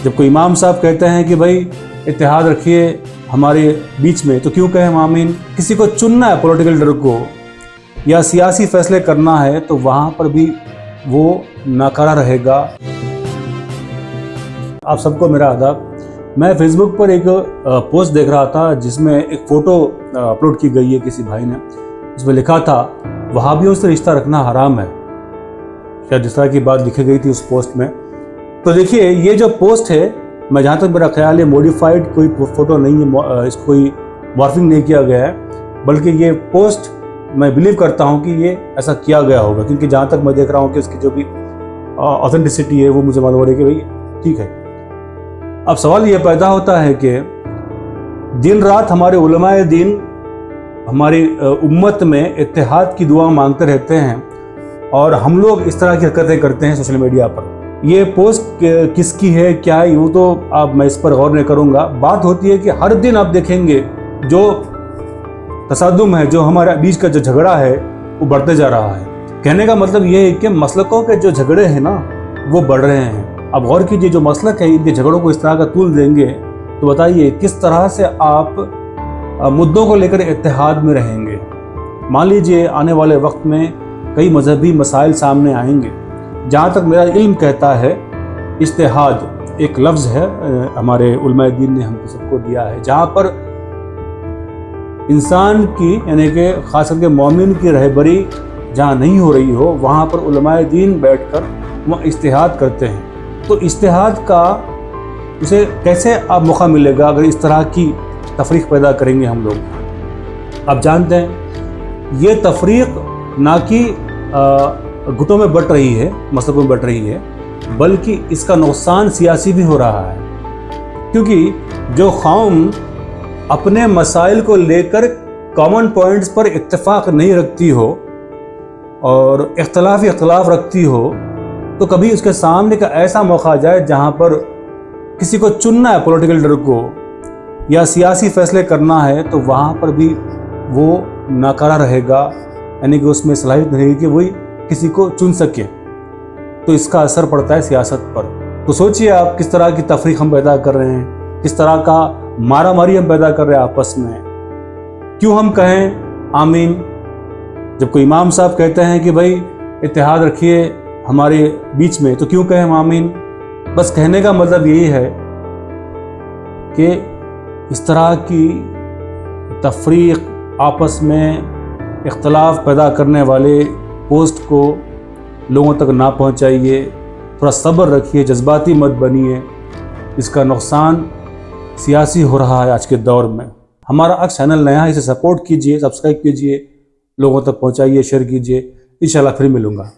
جب کوئی امام صاحب کہتے ہیں کہ بھائی اتحاد رکھیے ہمارے بیچ میں، تو کیوں کہیں ہم آمین؟ کسی کو چننا ہے پولیٹیکل لیڈر کو یا سیاسی فیصلے کرنا ہے تو وہاں پر بھی وہ ناکارہ رہے گا۔ آپ سب کو میرا آداب۔ میں فیس بک پر ایک پوسٹ دیکھ رہا تھا جس میں ایک فوٹو اپلوڈ کی گئی ہے کسی بھائی نے، اس میں لکھا تھا وہابیوں سے رشتہ رکھنا حرام ہے، شاید جس طرح کی بات لکھی گئی تھی اس پوسٹ میں۔ تو دیکھیے یہ جو پوسٹ ہے، میں جہاں تک میرا خیال ہے موڈیفائڈ کوئی فوٹو نہیں ہے، اس کو کوئی مارفنگ نہیں کیا گیا ہے، بلکہ یہ پوسٹ میں بلیو کرتا ہوں کہ یہ ایسا کیا گیا ہوگا، کیونکہ جہاں تک میں دیکھ رہا ہوں کہ اس کی جو بھی آتھینٹسٹی ہے وہ مجھے معلوم ہو رہی ہے کہ بھائی ٹھیک ہے۔ اب سوال یہ پیدا ہوتا ہے کہ دن رات ہمارے علماء دین ہماری امت میں اتحاد کی دعا مانگتے رہتے ہیں اور ہم لوگ اس طرح کی حرکتیں کرتے ہیں سوشل میڈیا پر۔ یہ پوسٹ کس کی ہے کیا ہے وہ تو میں اس پر غور نہیں کروں گا۔ بات ہوتی ہے کہ ہر دن آپ دیکھیں گے جو تصادم ہے، جو ہمارے بیچ کا جو جھگڑا ہے وہ بڑھتے جا رہا ہے۔ کہنے کا مطلب یہ ہے کہ مسلکوں کے جو جھگڑے ہیں نا وہ بڑھ رہے ہیں۔ اب غور کیجئے، جو مسلک ہے ان کے جھگڑوں کو اس طرح کا طول دیں گے تو بتائیے کس طرح سے آپ مدعوں کو لے کر اتحاد میں رہیں گے۔ مان لیجئے آنے والے وقت میں کئی مذہبی مسائل سامنے آئیں گے، جہاں تک میرا علم کہتا ہے اجتہاد ایک لفظ ہے ہمارے علماء دین نے ہم سب کو دیا ہے، جہاں پر انسان کی یعنی کہ خاص کر کے مومن کی رہبری جہاں نہیں ہو رہی ہو وہاں پر علماء دین بیٹھ کر وہ اجتہاد کرتے ہیں۔ تو اجتہاد کا اسے کیسے اب موقع ملے گا اگر اس طرح کی تفریق پیدا کریں گے ہم لوگ؟ آپ جانتے ہیں یہ تفریق نہ کہ گٹوں میں بٹ رہی ہے، مسلکوں میں بٹ رہی ہے، بلکہ اس کا نقصان سیاسی بھی ہو رہا ہے، کیونکہ جو قوم اپنے مسائل کو لے کر کامن پوائنٹس پر اتفاق نہیں رکھتی ہو اور اختلاف رکھتی ہو، تو کبھی اس کے سامنے کا ایسا موقع آ جائے جہاں پر کسی کو چننا ہے پولیٹیکل لیڈر کو یا سیاسی فیصلے کرنا ہے تو وہاں پر بھی وہ ناکارہ رہے گا، یعنی کہ اس میں صلاحیت نہیں رہے کہ وہی کسی کو چن سکے، تو اس کا اثر پڑتا ہے سیاست پر۔ تو سوچئے آپ کس طرح کی تفریق ہم پیدا کر رہے ہیں، کس طرح کا مارا ماری ہم پیدا کر رہے ہیں آپس میں۔ کیوں ہم کہیں آمین؟ جب کوئی امام صاحب کہتے ہیں کہ بھائی اتحاد رکھیے ہمارے بیچ میں، تو کیوں کہیں ہم آمین؟ بس کہنے کا مطلب یہی ہے کہ اس طرح کی تفریق، آپس میں اختلاف پیدا کرنے والے پوسٹ کو لوگوں تک نہ پہنچائیے، تھوڑا صبر رکھیے، جذباتی مت بنیے، اس کا نقصان سیاسی ہو رہا ہے آج کے دور میں۔ ہمارا اکس چینل نیا ہے، اسے سپورٹ کیجئے، سبسکرائب کیجئے، لوگوں تک پہنچائیے، شیئر کیجئے، انشاءاللہ پھر ملوں گا۔